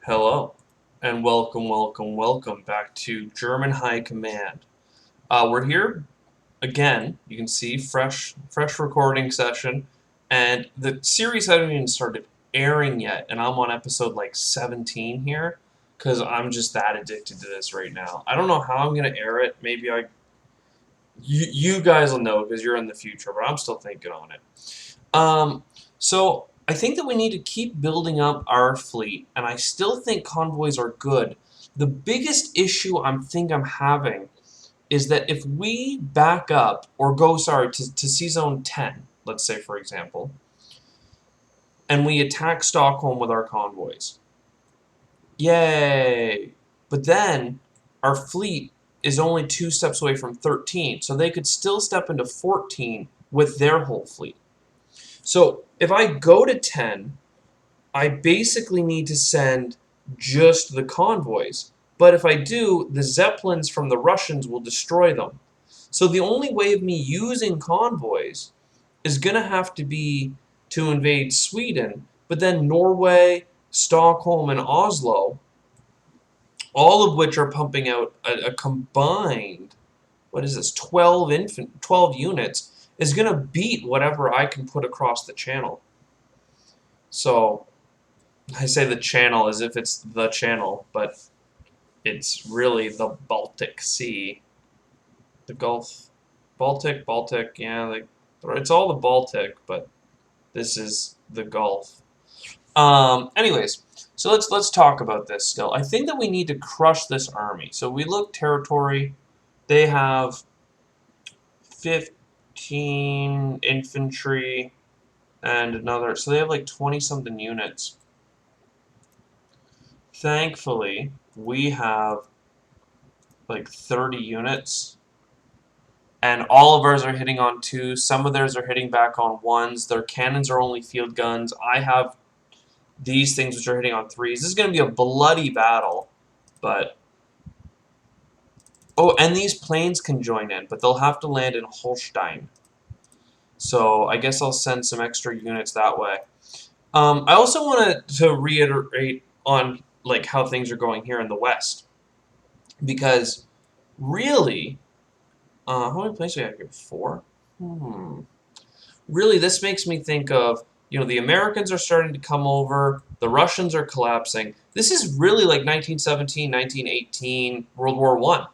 Hello, and welcome back to German High Command. We're here again. You can see fresh recording session, and the series hasn't even started airing yet, and I'm on episode like 17 here because I'm just that addicted to this right now. I don't know how I'm gonna air it. Maybe you guys will know because you're in the future, but I'm still thinking on it. Um, so I think that we need to keep building up our fleet, and I still think convoys are good. The biggest issue I'm having is that if we back up or go, sorry, to Sea Zone 10, let's say for example, and we attack Stockholm with our convoys, yay! But then our fleet is only 2 steps away from 13, so they could still step into 14 with their whole fleet. So if I go to 10, I basically need to send just the convoys. But if I do, the Zeppelins from the Russians will destroy them. So the only way of me using convoys is going to have to be to invade Sweden, but then Norway, Stockholm, and Oslo, all of which are pumping out a combined, what is this, 12 units, is going to beat whatever I can put across the channel. So I say the channel as if it's the channel, but it's really the Baltic Sea. The Gulf. Baltic, yeah, it's all the Baltic, but this is the Gulf. Anyways, so let's talk about this still. I think that we need to crush this army. So we look territory. They have 15 infantry and another, so they have like 20 something units. Thankfully, we have like 30 units, and all of ours are hitting on 2s. Some of theirs are hitting back on 1s. Their cannons are only field guns. I have these things which are hitting on 3s. This is going to be a bloody battle, but... Oh, and these planes can join in, but they'll have to land in Holstein. So I guess I'll send some extra units that way. I also wanted to reiterate on like how things are going here in the West, because really, how many planes do we have here? 4? Really, this makes me think of, the Americans are starting to come over, the Russians are collapsing. This is really like 1917, 1918, World War I.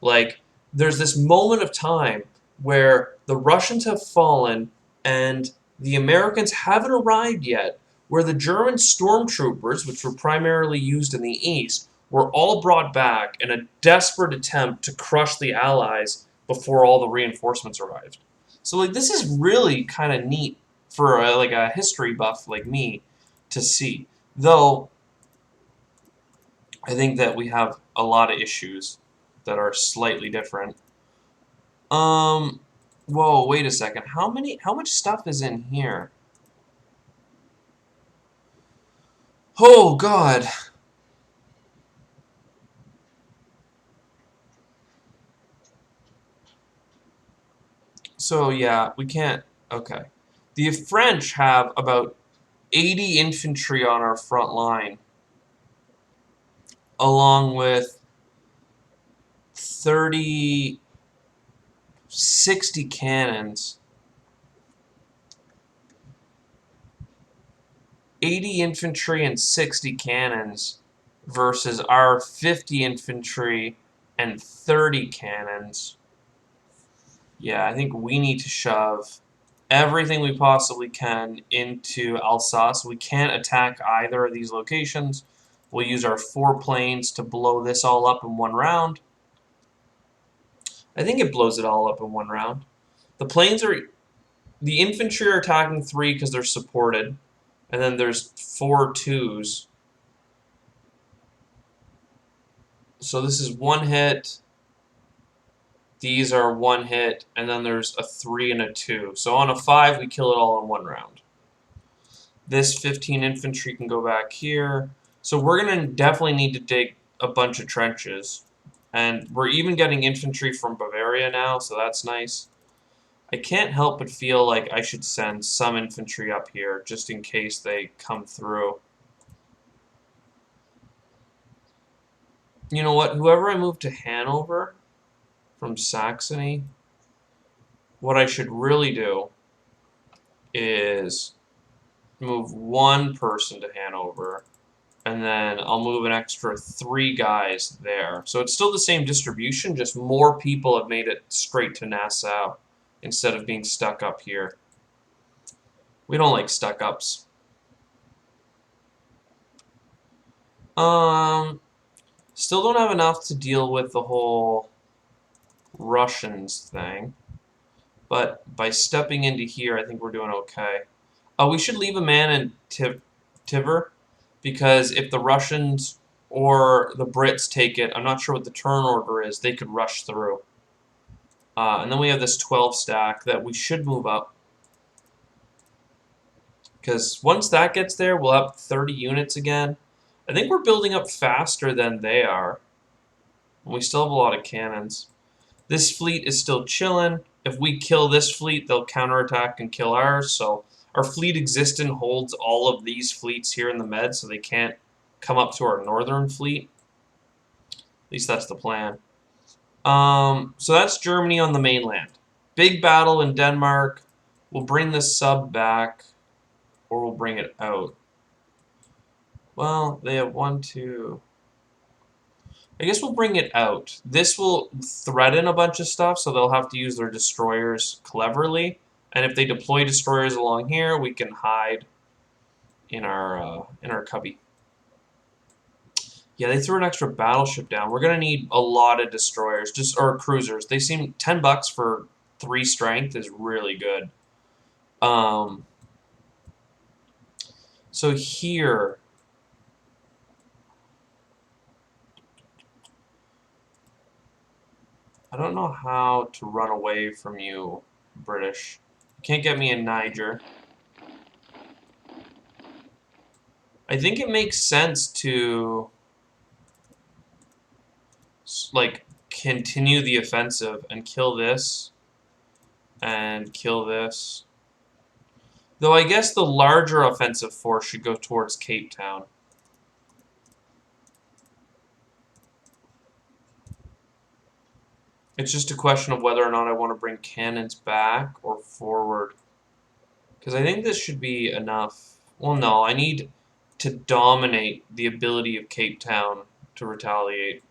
Like, there's this moment of time where the Russians have fallen and the Americans haven't arrived yet, where the German stormtroopers, which were primarily used in the East, were all brought back in a desperate attempt to crush the Allies before all the reinforcements arrived. So like this is really kind of neat for like a history buff like me to see. Though I think that we have a lot of issues that are slightly different. Whoa, wait a second. How much stuff is in here? Oh God. So yeah, we can't. Okay. The French have about 80 infantry on our front line, along with 60 cannons. 80 infantry and 60 cannons versus our 50 infantry and 30 cannons. Yeah, I think we need to shove everything we possibly can into Alsace. We can't attack either of these locations. We'll use our 4 planes to blow this all up in 1 round. I think it blows it all up in 1 round. The infantry are attacking 3 because they're supported, and then there's 4 2s. So this is 1 hit. These are 1 hit, and then there's a 3 and a 2. So on a 5, we kill it all in 1 round. This 15 infantry can go back here. So we're going to definitely need to dig a bunch of trenches. And we're even getting infantry from Bavaria now, so that's nice. I can't help but feel like I should send some infantry up here, just in case they come through. You know what? Whoever I move to Hanover from Saxony, what I should really do is move one person to Hanover, and then I'll move an extra 3 guys there. So it's still the same distribution, just more people have made it straight to Nassau instead of being stuck up here. We don't like stuck-ups. Still don't have enough to deal with the whole Russians thing. But by stepping into here, I think we're doing okay. We should leave a man in Tiver, because if the Russians or the Brits take it, I'm not sure what the turn order is, they could rush through. And then we have this 12 stack that we should move up. Because once that gets there, we'll have 30 units again. I think we're building up faster than they are. And we still have a lot of cannons. This fleet is still chilling. If we kill this fleet, they'll counterattack and kill ours. So our fleet existence holds all of these fleets here in the Med, so they can't come up to our northern fleet. At least that's the plan. So that's Germany on the mainland. Big battle in Denmark. We'll bring this sub back, or we'll bring it out. Well, they have 1, 2... I guess we'll bring it out. This will threaten a bunch of stuff, so they'll have to use their destroyers cleverly. And if they deploy destroyers along here, we can hide in our cubby. Yeah, they threw an extra battleship down. We're gonna need a lot of destroyers, or cruisers. They seem $10 for 3 strength is really good. So here. I don't know how to run away from you, British. You can't get me in Niger. I think it makes sense to, like, continue the offensive and kill this and kill this. Though I guess the larger offensive force should go towards Cape Town. It's just a question of whether or not I want to bring cannons back or forward. Because I think this should be enough. Well, no, I need to dominate the ability of Cape Town to retaliate.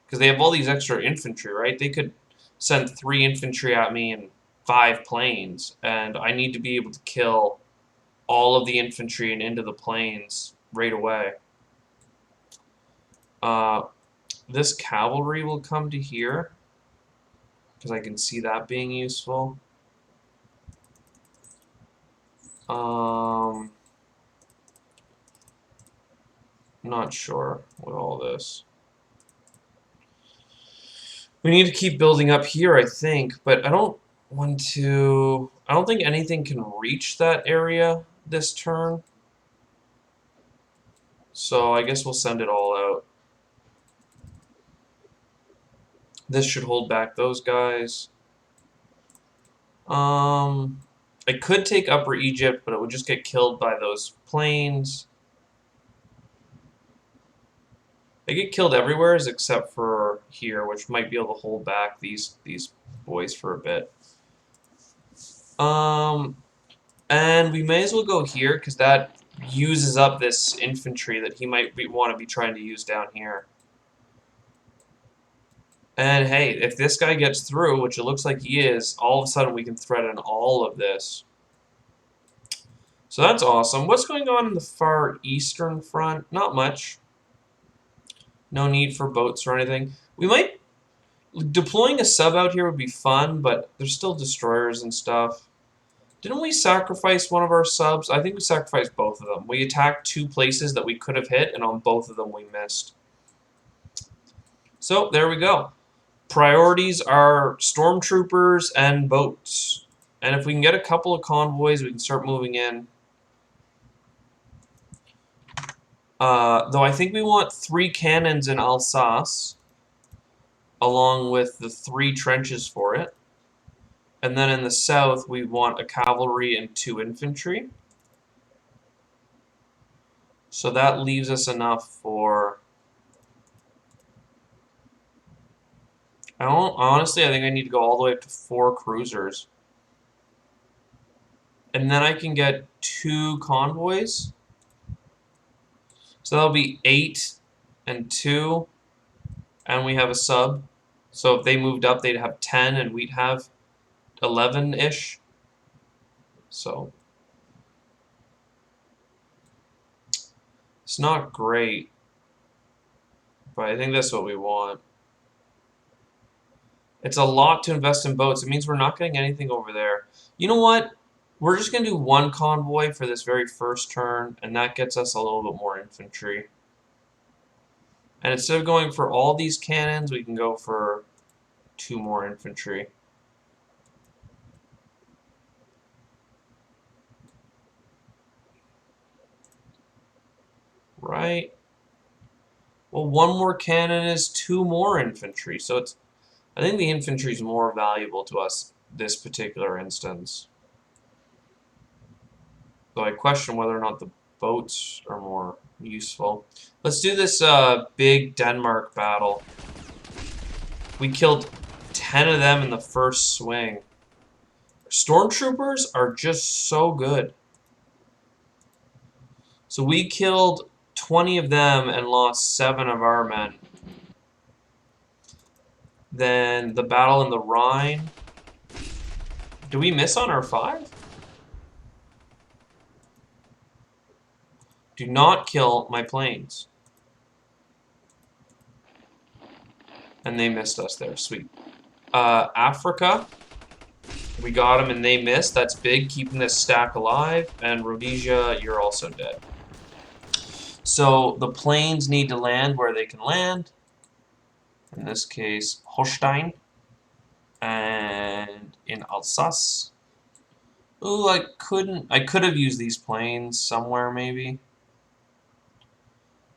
Because they have all these extra infantry, right? They could send 3 infantry at me and 5 planes. And I need to be able to kill all of the infantry and into the planes right away. This cavalry will come to here, because I can see that being useful. Not sure with all this. We need to keep building up here, I think, but I don't think anything can reach that area this turn. So I guess we'll send it all out. This should hold back those guys. I could take Upper Egypt, but it would just get killed by those planes. They get killed everywhere except for here, which might be able to hold back these boys for a bit. And we may as well go here, because that uses up this infantry that he might want to be trying to use down here. And hey, if this guy gets through, which it looks like he is, all of a sudden we can threaten all of this. So that's awesome. What's going on in the far eastern front? Not much. No need for boats or anything. We might... Deploying a sub out here would be fun, but there's still destroyers and stuff. Didn't we sacrifice one of our subs? I think we sacrificed both of them. We attacked 2 places that we could have hit, and on both of them we missed. So, there we go. Priorities are stormtroopers and boats. And if we can get a couple of convoys, we can start moving in. Though I think we want 3 cannons in Alsace, along with the 3 trenches for it. And then in the south, we want a cavalry and 2 infantry. So that leaves us enough for Honestly, I think I need to go all the way up to 4 cruisers. And then I can get 2 convoys. So that'll be 8 and 2. And we have a sub. So if they moved up, they'd have 10, and we'd have 11-ish. So it's not great, but I think that's what we want. It's a lot to invest in boats. It means we're not getting anything over there. You know what? We're just going to do 1 convoy for this very first turn, and that gets us a little bit more infantry. And instead of going for all these cannons, we can go for 2 more infantry. Right? Well, 1 more cannon is 2 more infantry, so it's. I think the infantry is more valuable to us this particular instance. Though I question whether or not the boats are more useful. Let's do this big Denmark battle. We killed 10 of them in the first swing. Stormtroopers are just so good. So we killed 20 of them and lost 7 of our men. Then the battle in the Rhine. Do we miss on our 5? Do not kill my planes. And they missed us there. Sweet. Africa. We got them and they missed. That's big, keeping this stack alive. And Rhodesia, you're also dead. So the planes need to land where they can land. In this case, Holstein. And in Alsace. Ooh, I could have used these planes somewhere maybe.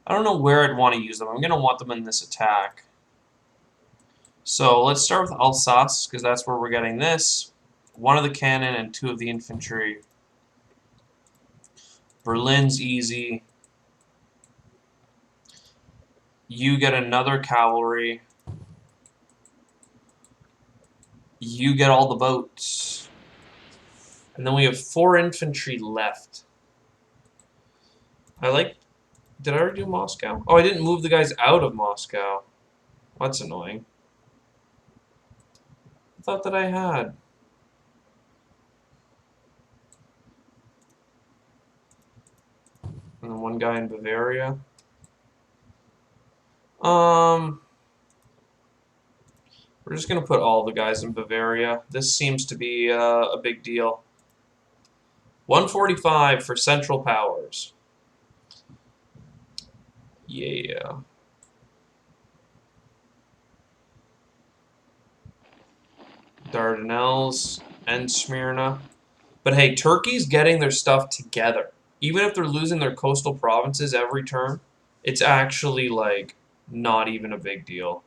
I don't know where I'd want to use them. I'm going to want them in this attack. So let's start with Alsace, because that's where we're getting this. 1 of the cannon and 2 of the infantry. Berlin's easy. You get another cavalry. You get all the boats. And then we have 4 infantry left. Did I already do Moscow? Oh, I didn't move the guys out of Moscow. That's annoying. I thought that I had. And then 1 guy in Bavaria. We're just going to put all the guys in Bavaria. This seems to be a big deal. 145 for Central Powers. Yeah. Dardanelles and Smyrna. But hey, Turkey's getting their stuff together. Even if they're losing their coastal provinces every turn, it's actually, like, not even a big deal.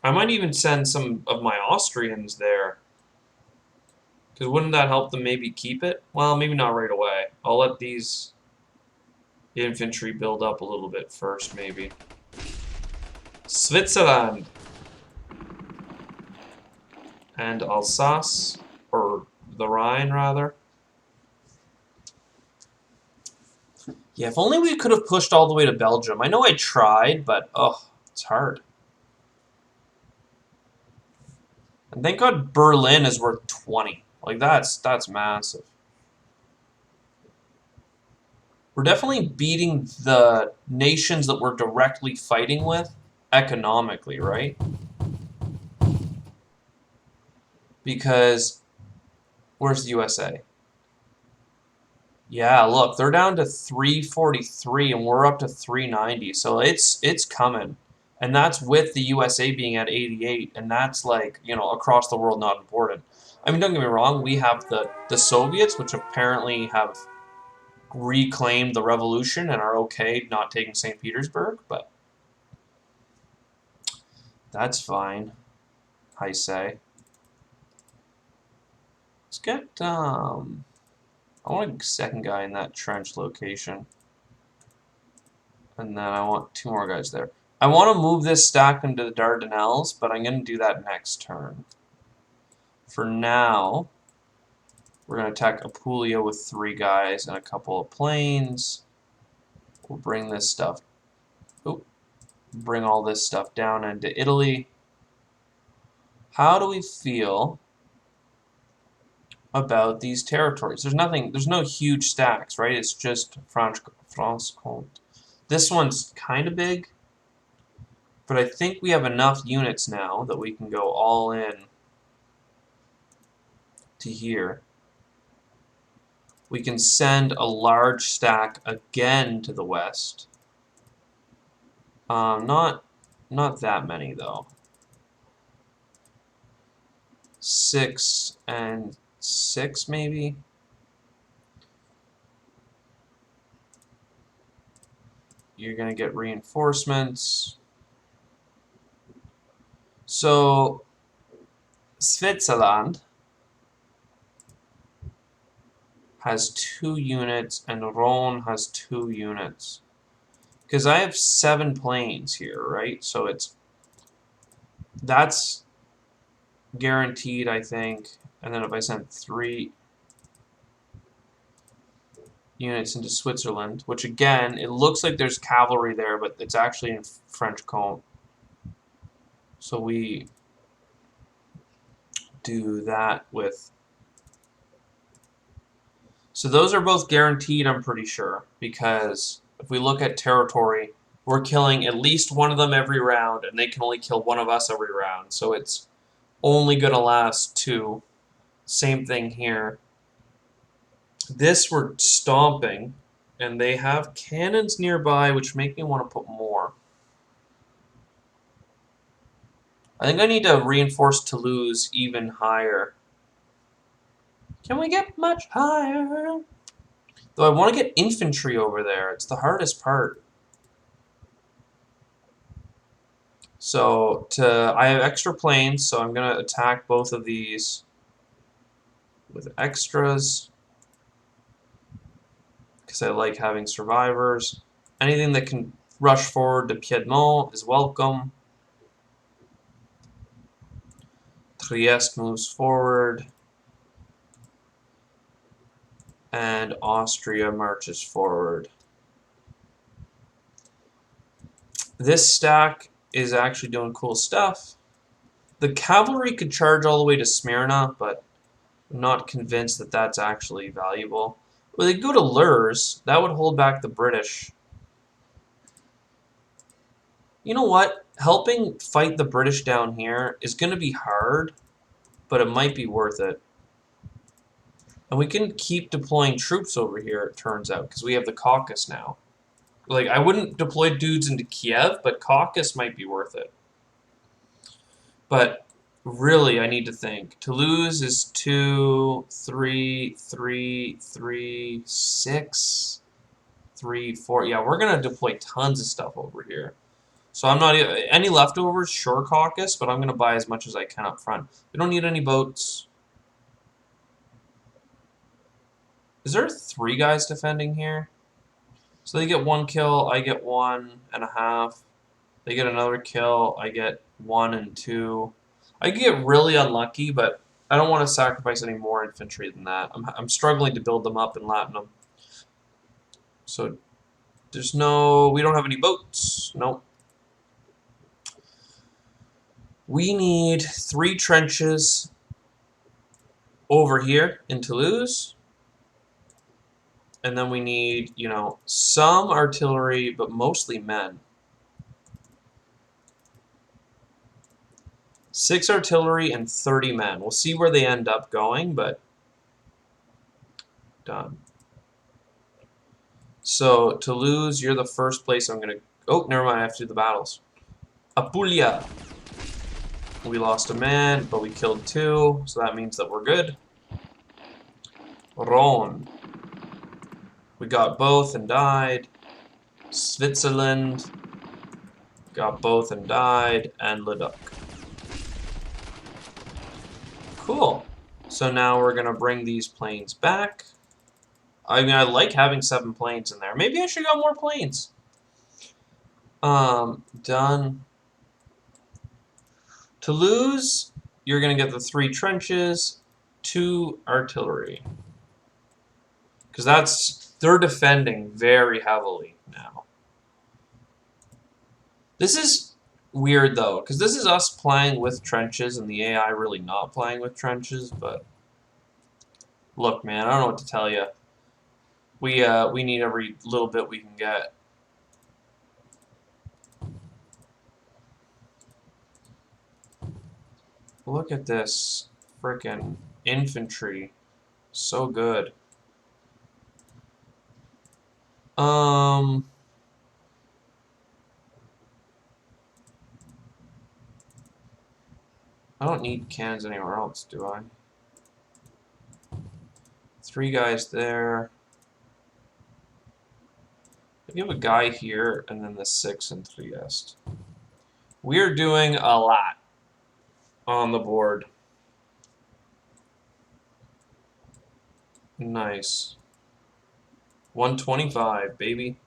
I might even send some of my Austrians there. Because wouldn't that help them maybe keep it? Well, maybe not right away. I'll let these infantry build up a little bit first, maybe. Switzerland. And Alsace, or the Rhine, rather. Yeah, if only we could have pushed all the way to Belgium. I know I tried, but, oh, it's hard. And thank God Berlin is worth 20. Like, that's massive. We're definitely beating the nations that we're directly fighting with economically, right? Because, where's the USA? Yeah, look, they're down to 343 and we're up to 390. So it's coming. And that's with the USA being at 88, and that's like, you know, across the world not important. I mean, don't get me wrong, we have the Soviets, which apparently have reclaimed the revolution and are okay not taking St. Petersburg, but that's fine, I say. Let's get, I want a second guy in that trench location. And then I want 2 more guys there. I want to move this stack into the Dardanelles, but I'm going to do that next turn. For now, we're going to attack Apulia with 3 guys and a couple of planes. We'll bring this stuff... Oh, bring all this stuff down into Italy. How do we feel about these territories? There's no huge stacks, right? It's just France-Comté. This one's kind of big, but I think we have enough units now that we can go all in to here. We can send a large stack again to the west. Not that many though. 6 and 6 maybe. You're gonna get reinforcements. So Switzerland has 2 units and Rhône has 2 units. Because I have 7 planes here, right? So that's guaranteed, I think. And then if I send 3 units into Switzerland, which again, it looks like there's cavalry there, but it's actually in French Comté. So we do that with... So those are both guaranteed, I'm pretty sure, because if we look at territory, we're killing at least one of them every round, and they can only kill one of us every round. So it's only going to last 2. Same thing here. This we're stomping, and they have cannons nearby, which make me want to put more. I think I need to reinforce Toulouse even higher. Can we get much higher? Though I want to get infantry over there. It's the hardest part. So I have extra planes, so I'm going to attack both of these with extras. Because I like having survivors. Anything that can rush forward to Piedmont is welcome. Trieste moves forward. And Austria marches forward. This stack is actually doing cool stuff. The cavalry could charge all the way to Smyrna, but I'm not convinced that that's actually valuable. Well, they go to Lurs. That would hold back the British. You know what? Helping fight the British down here is going to be hard, but it might be worth it. And we can keep deploying troops over here, it turns out, because we have the Caucasus now. Like, I wouldn't deploy dudes into Kiev, but Caucasus might be worth it. But really, I need to think. Toulouse is 2, 3, 3, 3, 6, 3, 4. Yeah, we're going to deploy tons of stuff over here. So I'm not... Any leftovers? Sure, Caucasus, but I'm going to buy as much as I can up front. We don't need any boats. Is there 3 guys defending here? So they get 1 kill, I get 1.5. They get another kill, I get 1 and 2. I could get really unlucky, but I don't want to sacrifice any more infantry than that. I'm struggling to build them up in Latinum. So there's no... We don't have any boats. Nope. We need 3 trenches over here in Toulouse. And then we need, you know, some artillery, but mostly men. 6 artillery and 30 men. We'll see where they end up going, but done. So, Toulouse, you're the first place I'm going to... Oh, never mind, I have to do the battles. Apulia. We lost a man, but we killed 2, so that means that we're good. Rhône. We got both and died. Switzerland. Got both and died. And Leduc. Cool. So now we're going to bring these planes back. I mean, I like having 7 planes in there. Maybe I should got more planes. Done. To lose, you're going to get the 3 trenches, 2 artillery. Because they're defending very heavily now. This is weird, though, because this is us playing with trenches and the AI really not playing with trenches, but look, man, I don't know what to tell you. We need every little bit we can get. Look at this frickin' infantry. So good. I don't need cannons anywhere else, do I? 3 guys there. I give a guy here, and then the 6 and Trieste. We're doing a lot on the board. Nice. 125, baby.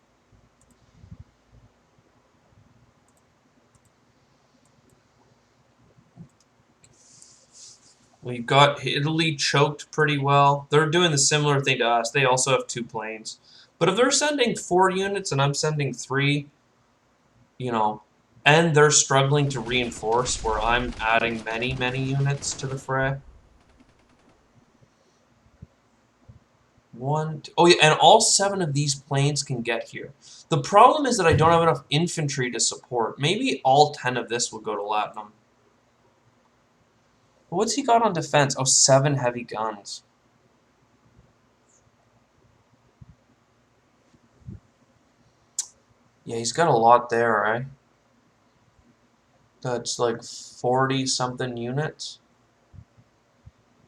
We've got Italy choked pretty well. They're doing the similar thing to us. They also have 2 planes. But if they're sending 4 units and I'm sending 3, you know, and they're struggling to reinforce where I'm adding many, many units to the fray. Oh yeah, and all 7 of these planes can get here. The problem is that I don't have enough infantry to support. Maybe all 10 of this will go to Latinum. But what's he got on defense? Oh, 7 heavy guns. Yeah, he's got a lot there, right? That's like 40-something units.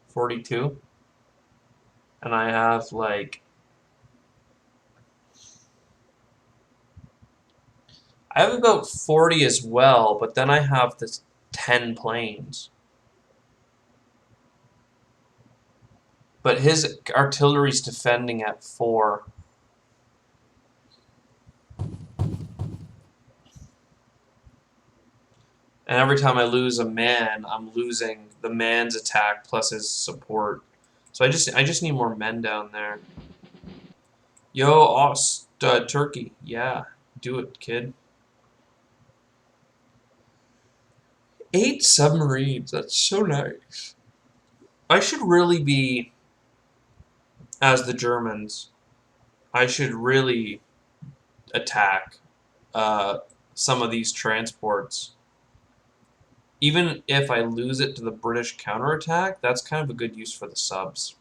42. And I have like... I have about 40 as well, but then I have this 10 planes. But his artillery's defending at 4. And every time I lose a man, I'm losing the man's attack plus his support. So I just need more men down there. Yo, Turkey. Yeah, do it, kid. 8 submarines. That's so nice. I should really be, as the Germans, I should really attack some of these transports. Even if I lose it to the British counterattack, that's kind of a good use for the subs.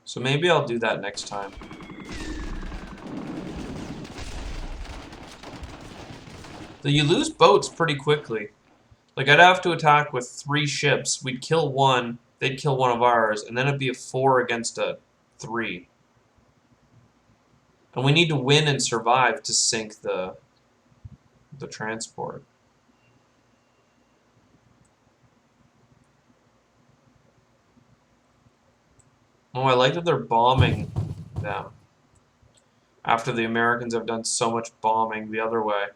So maybe I'll do that next time. So you lose boats pretty quickly. Like, I'd have to attack with 3 ships. We'd kill 1, they'd kill 1 of ours, and then it'd be a 4 against a 3. And we need to win and survive to sink the transport. Oh, I like that they're bombing them. After the Americans have done so much bombing the other way.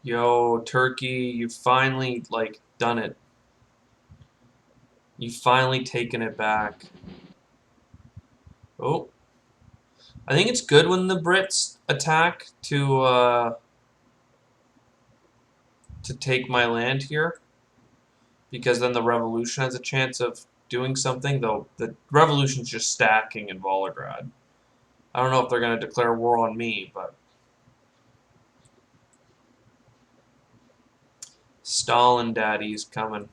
Yo, Turkey, you've finally, like, done it. You've finally taken it back. Oh. I think it's good when the Brits attack to take my land here. Because then the revolution has a chance of doing something, though the revolution's just stacking in Volgograd. I don't know if they're going to declare war on me, but... Stalin daddy's coming.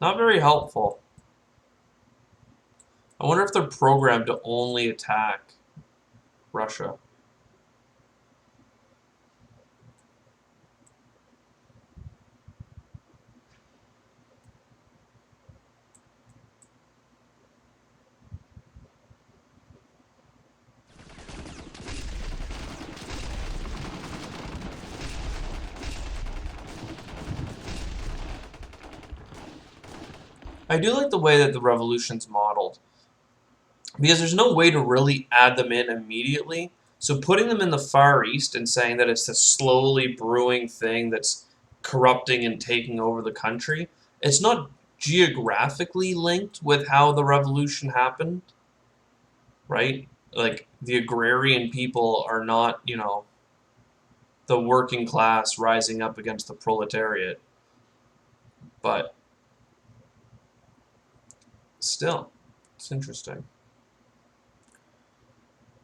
Not very helpful. I wonder if they're programmed to only attack Russia. I do like the way that the revolution's modeled, because there's no way to really add them in immediately. So putting them in the Far East and saying that it's a slowly brewing thing that's corrupting and taking over the country, it's not geographically linked with how the revolution happened, right? Like, the agrarian people are not, the working class rising up against the proletariat. But still, it's interesting.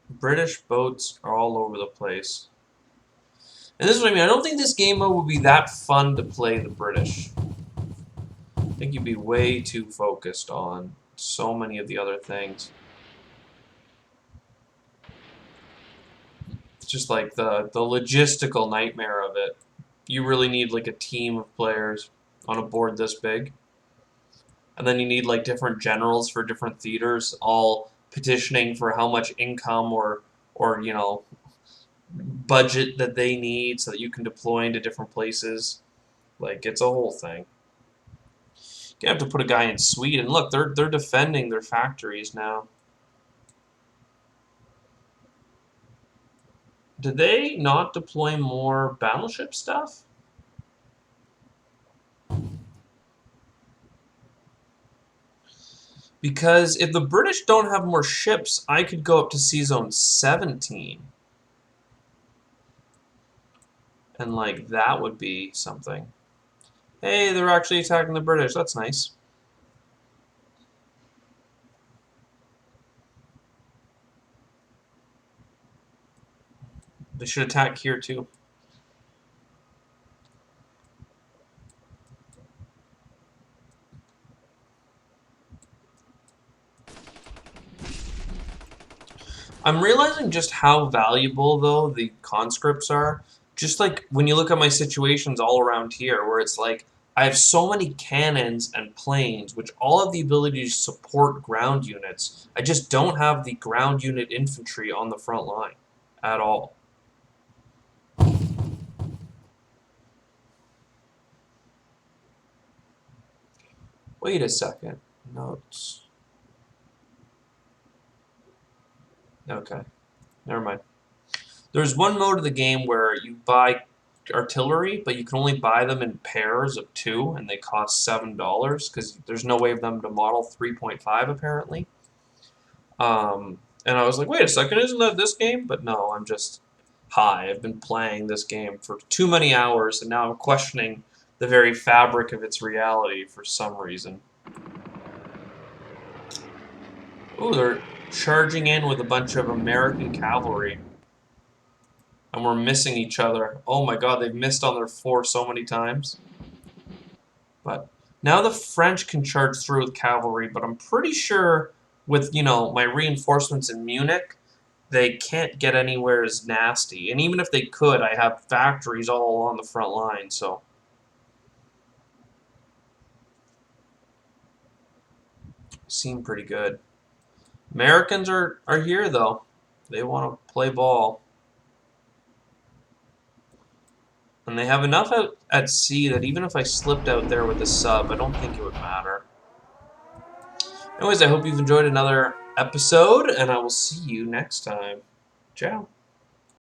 British boats are all over the place. And this is what I mean. I don't think this game mode would be that fun to play the British. I think you'd be way too focused on so many of the other things. It's just like the logistical nightmare of it. You really need like a team of players on a board this big. And then you need like different generals for different theaters, all petitioning for how much income or budget that they need so that you can deploy into different places. Like, it's a whole thing. You have to put a guy in Sweden. Look, they're defending their factories now. Did they not deploy more battleship stuff? Because if the British don't have more ships, I could go up to Sea Zone 17. And, like, that would be something. Hey, they're actually attacking the British. That's nice. They should attack here, too. I'm realizing just how valuable, though, the conscripts are. Just like when you look at my situations all around here, where it's like, I have so many cannons and planes, which all have the ability to support ground units. I just don't have the ground unit infantry on the front line at all. Wait a second. Notes. Okay. Never mind. There's one mode of the game where you buy artillery, but you can only buy them in pairs of 2, and they cost $7 because there's no way of them to model 3.5 apparently. And I was like, wait a second, isn't that this game? But no, I'm just high. I've been playing this game for too many hours, and now I'm questioning the very fabric of its reality for some reason. Ooh, they're charging in with a bunch of American cavalry. And we're missing each other. Oh my god, they've missed on their 4 so many times. But now the French can charge through with cavalry, but I'm pretty sure with, my reinforcements in Munich, they can't get anywhere as nasty. And even if they could, I have factories all along the front line, so. Seem pretty good. Americans are here, though. They want to play ball. And they have enough out at sea that even if I slipped out there with a sub, I don't think it would matter. Anyways, I hope you've enjoyed another episode, and I will see you next time. Ciao.